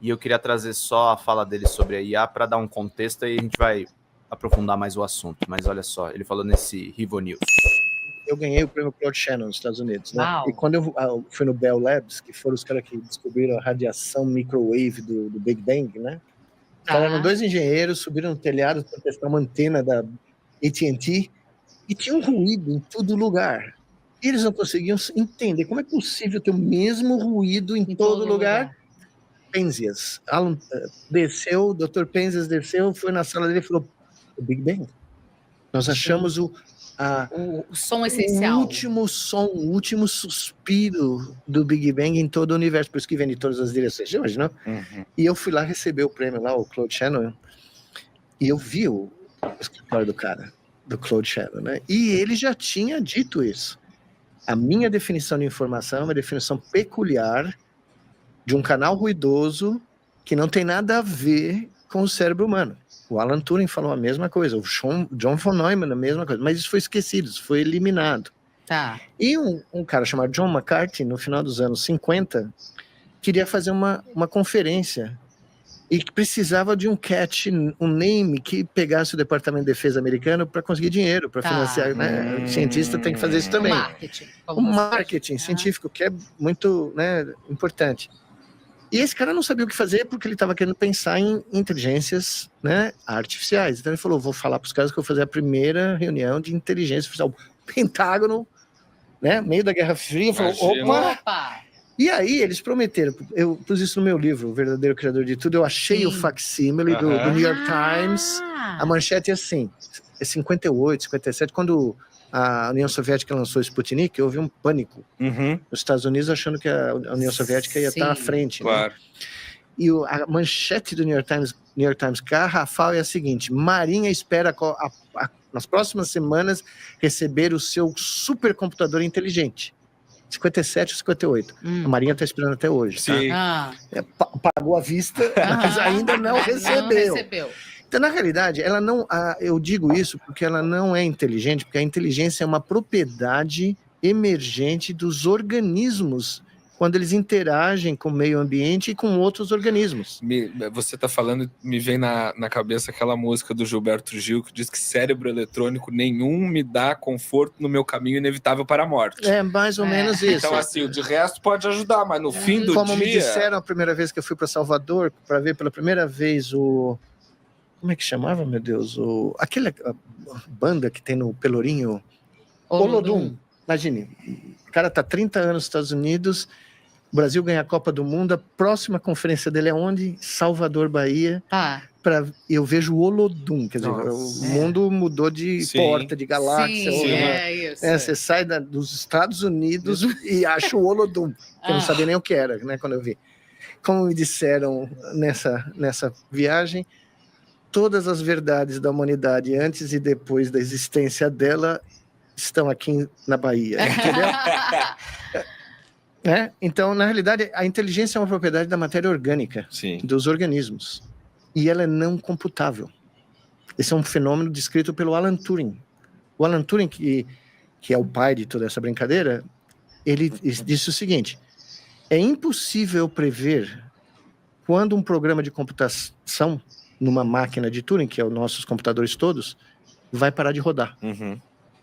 e eu queria trazer só a fala dele sobre a IA para dar um contexto e a gente vai aprofundar mais o assunto. Mas olha só, ele falou nesse Rivo News. Eu ganhei o prêmio Claude Shannon nos Estados Unidos, né? Uau. E quando eu fui no Bell Labs, que foram os caras que descobriram a radiação microwave do Big Bang, né? Os caras eram 2 engenheiros, subiram no telhado para testar uma antena da AT&T e tinha um ruído em todo lugar. E eles não conseguiam entender como é possível ter o mesmo ruído em todo lugar. Penzias. Alan desceu, o Dr. Penzias desceu, foi na sala dele e falou: o Big Bang. Nós achamos o som essencial. O último som, o último suspiro do Big Bang em todo o universo. Por isso que vem de todas as direções, você imaginou? E eu fui lá receber o prêmio lá, o Claude Shannon, e eu vi o escritório do cara, do Claude Shannon, né? E ele já tinha dito isso. A minha definição de informação é uma definição peculiar de um canal ruidoso que não tem nada a ver com o cérebro humano. O Alan Turing falou a mesma coisa, o John von Neumann a mesma coisa, mas isso foi esquecido, isso foi eliminado. Tá. E um cara chamado John McCarthy, no final dos anos 50, queria fazer uma conferência e que precisava de um catch, um name que pegasse o Departamento de Defesa americano para conseguir dinheiro, para financiar, né? O cientista tem que fazer isso também. O marketing científico, que é muito, né, importante. E esse cara não sabia o que fazer porque ele estava querendo pensar em inteligências, né, artificiais. Então ele falou, vou falar para os caras que eu vou fazer a primeira reunião de inteligência artificial. O Pentágono, né, meio da Guerra Fria, falou, opa! E aí eles prometeram, eu pus isso no meu livro, O Verdadeiro Criador de Tudo, eu achei o facsímile do New York Times, a manchete é assim, 58, 57, quando a União Soviética lançou o Sputnik, houve um pânico nos Estados Unidos, achando que a União Soviética ia estar à frente. Claro. Né? E a manchete do New York Times garrafal é a seguinte: Marinha espera nas próximas semanas receber o seu supercomputador inteligente. 57 ou 58. A Marinha está esperando até hoje. Sim. Tá? Pagou à vista, mas ainda não recebeu. Então, na realidade, ela não. Eu digo isso porque ela não é inteligente, porque a inteligência é uma propriedade emergente dos organismos quando eles interagem com o meio ambiente e com outros organismos. Você está falando, me vem na cabeça aquela música do Gilberto Gil que diz que cérebro eletrônico nenhum me dá conforto no meu caminho inevitável para a morte. É mais ou menos isso. Então, assim, de resto pode ajudar, mas no fim do Como dia... me disseram a primeira vez que eu fui para Salvador, para ver pela primeira vez o... Como é que chamava, meu Deus? Aquela banda que tem no Pelourinho... Olodum. Imagine, o cara tá 30 anos nos Estados Unidos, o Brasil ganha a Copa do Mundo, a próxima conferência dele é onde? Salvador, Bahia. Eu vejo o Olodum, quer dizer, o mundo mudou de porta, de galáxia. Você sai dos Estados Unidos e acha o Olodum, que eu não sabia nem o que era, né, quando eu vi. Como me disseram nessa viagem, todas as verdades da humanidade antes e depois da existência dela estão aqui na Bahia, entendeu? Então, na realidade, a inteligência é uma propriedade da matéria orgânica, dos organismos, e ela é não computável. Esse é um fenômeno descrito pelo Alan Turing. O Alan Turing, que é o pai de toda essa brincadeira, ele disse o seguinte: é impossível prever quando um programa de computação numa máquina de Turing, que é os nossos computadores todos, vai parar de rodar.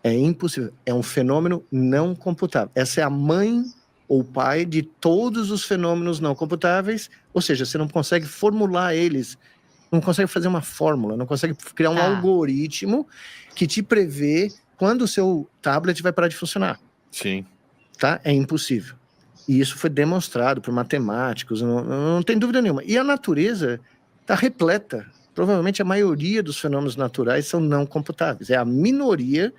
É impossível. É um fenômeno não computável. Essa é a mãe ou pai de todos os fenômenos não computáveis, ou seja, você não consegue formular eles, não consegue fazer uma fórmula, não consegue criar um algoritmo que te prevê quando o seu tablet vai parar de funcionar. Sim. Tá? É impossível. E isso foi demonstrado por matemáticos, não tem dúvida nenhuma. E a natureza está repleta. Provavelmente a maioria dos fenômenos naturais são não computáveis. É a minoria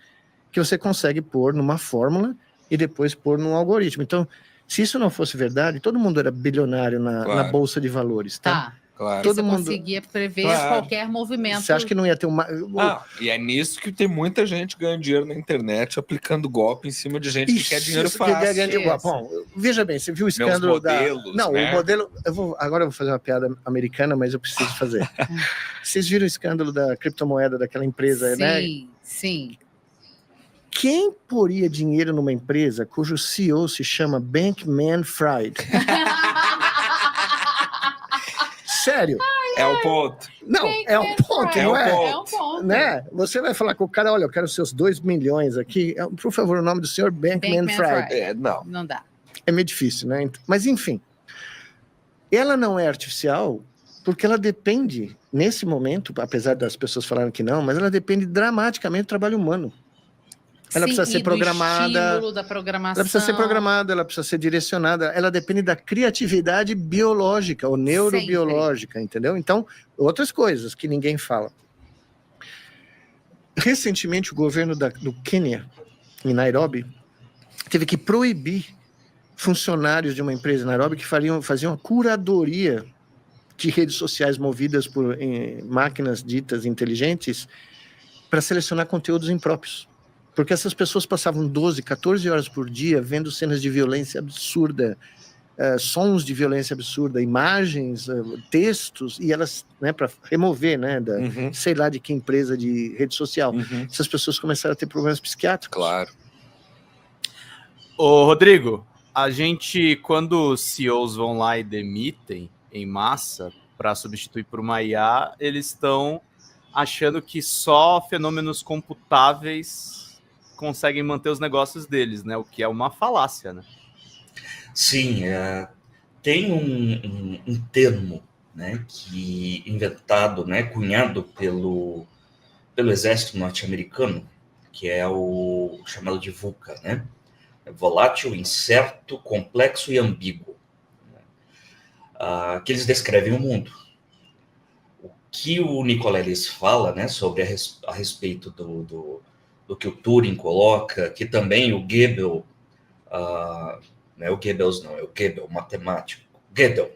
que você consegue pôr numa fórmula e depois pôr num algoritmo. Então, se isso não fosse verdade, todo mundo era bilionário na Bolsa de Valores, tá? Claro. Todo mundo conseguia prever qualquer movimento. Você acha que não ia ter uma... e é nisso que tem muita gente ganhando dinheiro na internet, aplicando golpe em cima de gente que quer dinheiro fácil. Bom, veja bem, você viu o escândalo modelos, Não, né? o modelo... Agora eu vou fazer uma piada americana, mas eu preciso fazer. Vocês viram o escândalo da criptomoeda daquela empresa, né? Sim. Quem poria dinheiro numa empresa cujo CEO se chama Bankman-Fried? sério. É o ponto. Não, é um ponto, É não um é? ponto. É um ponto. Né? Você vai falar com o cara, olha, eu quero seus 2 milhões aqui. Por favor, o nome do senhor Bankman-Fried. Não. Não dá. É meio difícil, né? Mas, enfim, ela não é artificial porque ela depende, nesse momento, apesar das pessoas falarem que não, mas ela depende dramaticamente do trabalho humano. Ela precisa ser programada. Estímulo da programação. Ela precisa ser programada, ela precisa ser direcionada, ela depende da criatividade biológica ou neurobiológica, entendeu? Então, outras coisas que ninguém fala. Recentemente, o governo do Quênia, em Nairobi, teve que proibir funcionários de uma empresa em Nairobi que faziam a curadoria de redes sociais movidas por máquinas ditas inteligentes para selecionar conteúdos impróprios. Porque essas pessoas passavam 12, 14 horas por dia vendo cenas de violência absurda, sons de violência absurda, imagens, textos, e elas, né, para remover, né, sei lá de que empresa de rede social. Essas pessoas começaram a ter problemas psiquiátricos. Claro. Ô, Rodrigo, a gente, quando os CEOs vão lá e demitem em massa para substituir por uma IA, eles estão achando que só fenômenos computáveis conseguem manter os negócios deles, né? O que é uma falácia, né? Sim, tem um termo, né, que inventado, né, cunhado pelo exército norte-americano, que é o chamado de VUCA, né? Volátil, incerto, complexo e ambíguo. Que eles descrevem o mundo. O que o Nicolelis fala, né, sobre a respeito do que o Turing coloca, que também o Gödel, não é o Goebbels não, é o Gödel, matemático, Gödel,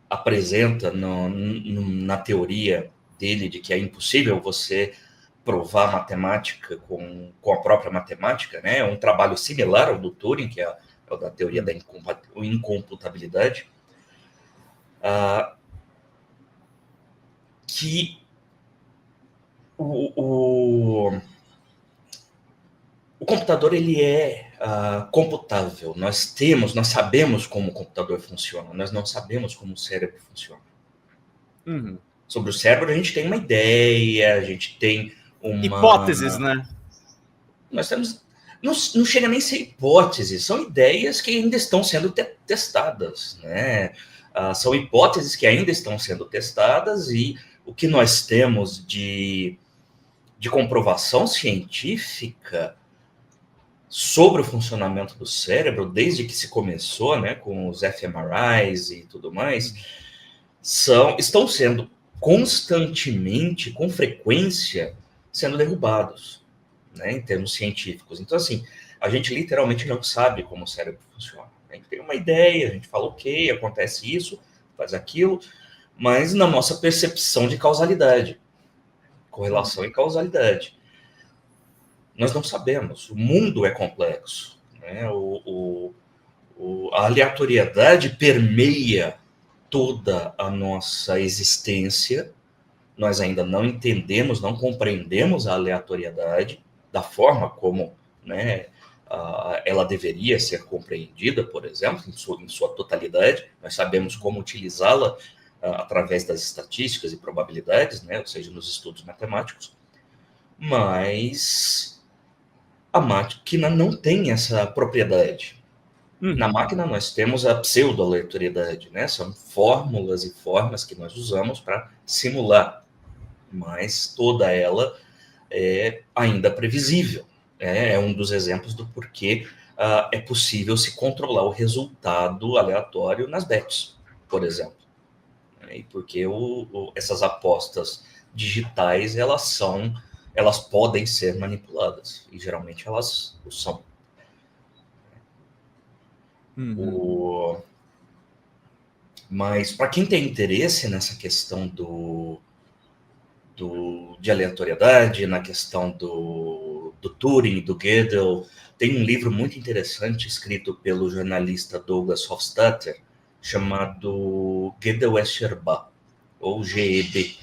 apresenta na teoria dele de que é impossível você provar matemática com a própria matemática, né? É um trabalho similar ao do Turing, que é o da teoria da incomputabilidade, que o computador ele é computável. Nós sabemos como o computador funciona, nós não sabemos como o cérebro funciona. Sobre o cérebro a gente tem uma ideia, a gente tem uma... Hipóteses, né? Nós temos... Não chega nem a ser hipóteses, são ideias que ainda estão sendo testadas, né? São hipóteses que ainda estão sendo testadas e o que nós temos de comprovação científica sobre o funcionamento do cérebro, desde que se começou, né, com os fMRIs e tudo mais, estão sendo constantemente, com frequência, sendo derrubados, né, em termos científicos. Então, assim, a gente literalmente não sabe como o cérebro funciona. A gente tem uma ideia, a gente fala, ok, acontece isso, faz aquilo, mas na nossa percepção de causalidade, correlação e causalidade, nós não sabemos. O mundo é complexo, né? A aleatoriedade permeia toda a nossa existência. Nós ainda não entendemos, não compreendemos a aleatoriedade da forma como, né, ela deveria ser compreendida, por exemplo, em sua totalidade. Nós sabemos como utilizá-la através das estatísticas e probabilidades, né, ou seja, nos estudos matemáticos, mas a máquina não tem essa propriedade. Na máquina nós temos a pseudo-aleatoriedade, né? São fórmulas e formas que nós usamos para simular, mas toda ela é ainda previsível. É um dos exemplos do porquê é possível se controlar o resultado aleatório nas bets, por exemplo. E porque essas apostas digitais, elas podem ser manipuladas, e geralmente elas o são. Mas para quem tem interesse nessa questão de aleatoriedade, na questão do Turing, do Gödel, tem um livro muito interessante escrito pelo jornalista Douglas Hofstadter, chamado Gödel-Escher-Ba, ou GEB,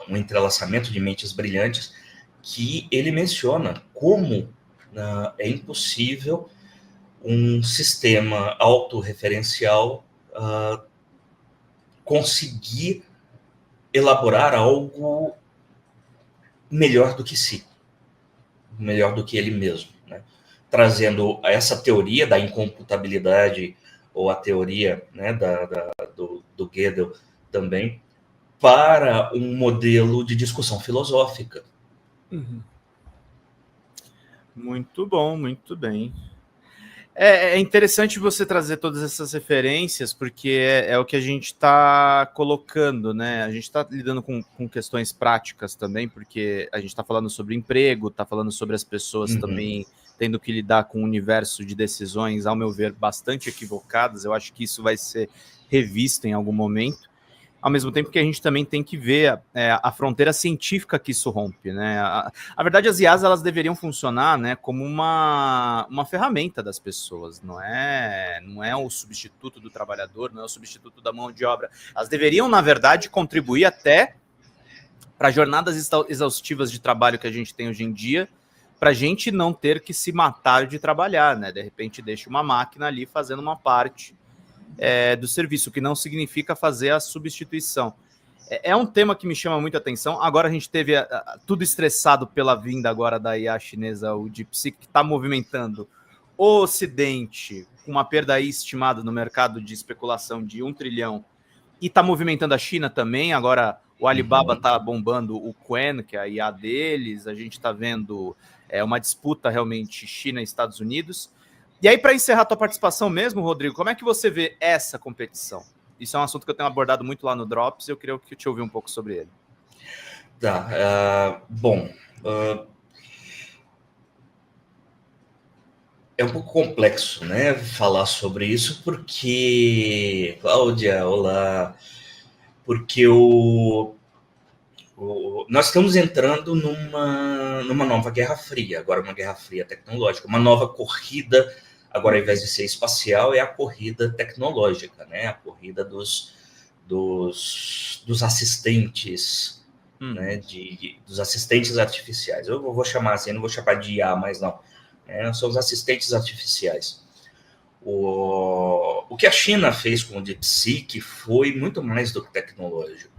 um entrelaçamento de mentes brilhantes, que ele menciona como é impossível um sistema autorreferencial conseguir elaborar algo melhor do que si, melhor do que ele mesmo, né? Trazendo essa teoria da incomputabilidade, ou a teoria, né, do Gödel também, para um modelo de discussão filosófica. Muito bom, muito bem. É interessante você trazer todas essas referências, porque é o que a gente está colocando, né? A gente está lidando com questões práticas também, porque a gente está falando sobre emprego, está falando sobre as pessoas também tendo que lidar com um universo de decisões, ao meu ver, bastante equivocadas. Eu acho que isso vai ser revisto em algum momento. Ao mesmo tempo que a gente também tem que ver a fronteira científica que isso rompe, né? A verdade, as IAs, elas deveriam funcionar, né, como uma ferramenta das pessoas, não é o substituto do trabalhador, não é o substituto da mão de obra. Elas deveriam, na verdade, contribuir até para jornadas exaustivas de trabalho que a gente tem hoje em dia, para a gente não ter que se matar de trabalhar, né? De repente deixa uma máquina ali fazendo uma parte do serviço, que não significa fazer a substituição. É um tema que me chama muita atenção. Agora a gente teve tudo estressado pela vinda agora da IA chinesa, o DeepSeek, que está movimentando o Ocidente com uma perda aí estimada no mercado de especulação de 1 trilhão, e está movimentando a China também. Agora o Alibaba está bombando o Qwen, que é a IA deles. A gente está vendo uma disputa realmente China e Estados Unidos. E aí, para encerrar a tua participação mesmo, Rodrigo, como é que você vê essa competição? Isso é um assunto que eu tenho abordado muito lá no Drops, e eu queria te ouvir um pouco sobre ele. É um pouco complexo, né, falar sobre isso, porque... Cláudia, olá. Porque nós estamos entrando numa nova Guerra Fria, agora uma Guerra Fria tecnológica, uma nova corrida. Agora, ao invés de ser espacial, é a corrida tecnológica, né? A corrida dos assistentes, né? Dos assistentes artificiais. Eu vou chamar assim, não vou chamar de IA mais não. São os assistentes artificiais. O que a China fez com o DeepSeek foi muito mais do que tecnológico.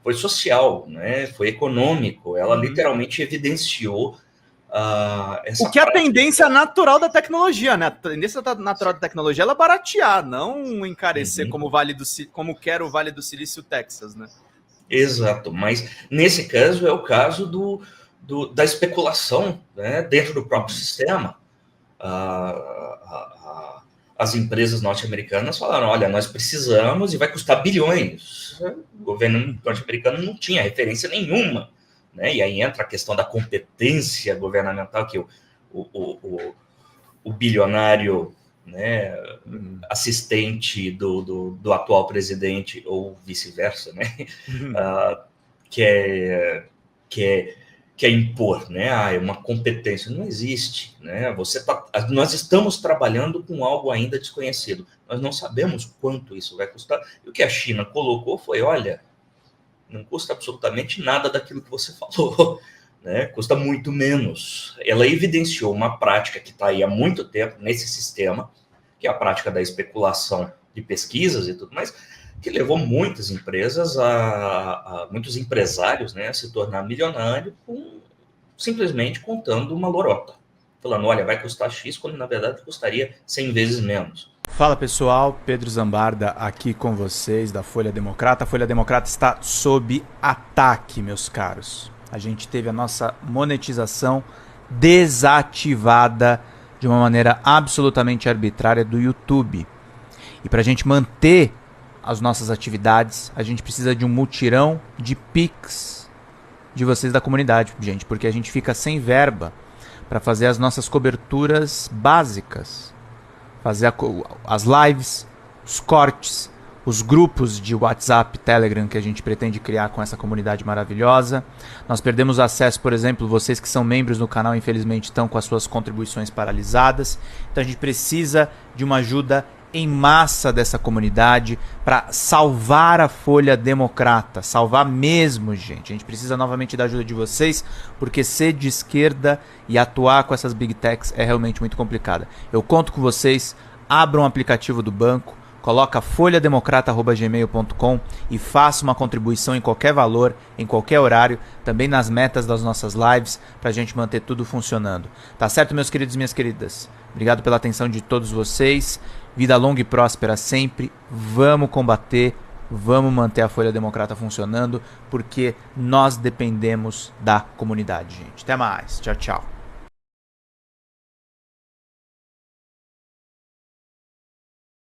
Foi social, né? Foi econômico. Ela literalmente evidenciou o que é a tendência natural da tecnologia, né? A tendência natural da tecnologia é baratear, não encarecer como quer o Vale do Silício, Texas, né? Exato, mas nesse caso é o caso da especulação, né, dentro do próprio sistema. As empresas norte-americanas falaram, olha, nós precisamos e vai custar bilhões. O governo norte-americano não tinha referência nenhuma, né? E aí entra a questão da competência governamental, que o bilionário, né, assistente do atual presidente, ou vice-versa, né, quer impor, né? É uma competência. Não existe, né? Nós estamos trabalhando com algo ainda desconhecido. Nós não sabemos quanto isso vai custar. E o que a China colocou foi, olha, não custa absolutamente nada daquilo que você falou, né? Custa muito menos. Ela evidenciou uma prática que está aí há muito tempo nesse sistema, que é a prática da especulação de pesquisas e tudo mais, que levou muitas empresas, muitos empresários, né, a se tornar milionário simplesmente contando uma lorota. Falando, olha, vai custar X, quando na verdade custaria 100 vezes menos. Fala pessoal, Pedro Zambarda aqui com vocês da Folha Democrata. A Folha Democrata está sob ataque, meus caros. A gente teve a nossa monetização desativada de uma maneira absolutamente arbitrária do YouTube. E para a gente manter as nossas atividades, a gente precisa de um mutirão de Pix de vocês da comunidade, gente, porque a gente fica sem verba para fazer as nossas coberturas básicas, fazer as lives, os cortes, os grupos de WhatsApp, Telegram que a gente pretende criar com essa comunidade maravilhosa. Nós perdemos acesso, por exemplo, vocês que são membros no canal, infelizmente, estão com as suas contribuições paralisadas. Então a gente precisa de uma ajuda em massa dessa comunidade para salvar a Folha Democrata, salvar mesmo, gente. A gente precisa novamente da ajuda de vocês, porque ser de esquerda e atuar com essas big techs é realmente muito complicado. Eu conto com vocês, abram o aplicativo do banco, coloca folhademocrata@gmail.com e faça uma contribuição em qualquer valor, em qualquer horário, também nas metas das nossas lives, pra gente manter tudo funcionando. Tá certo, meus queridos e minhas queridas? Obrigado pela atenção de todos vocês. Vida longa e próspera sempre. Vamos combater, vamos manter a Folha Democrata funcionando, porque nós dependemos da comunidade, gente. Até mais. Tchau, tchau.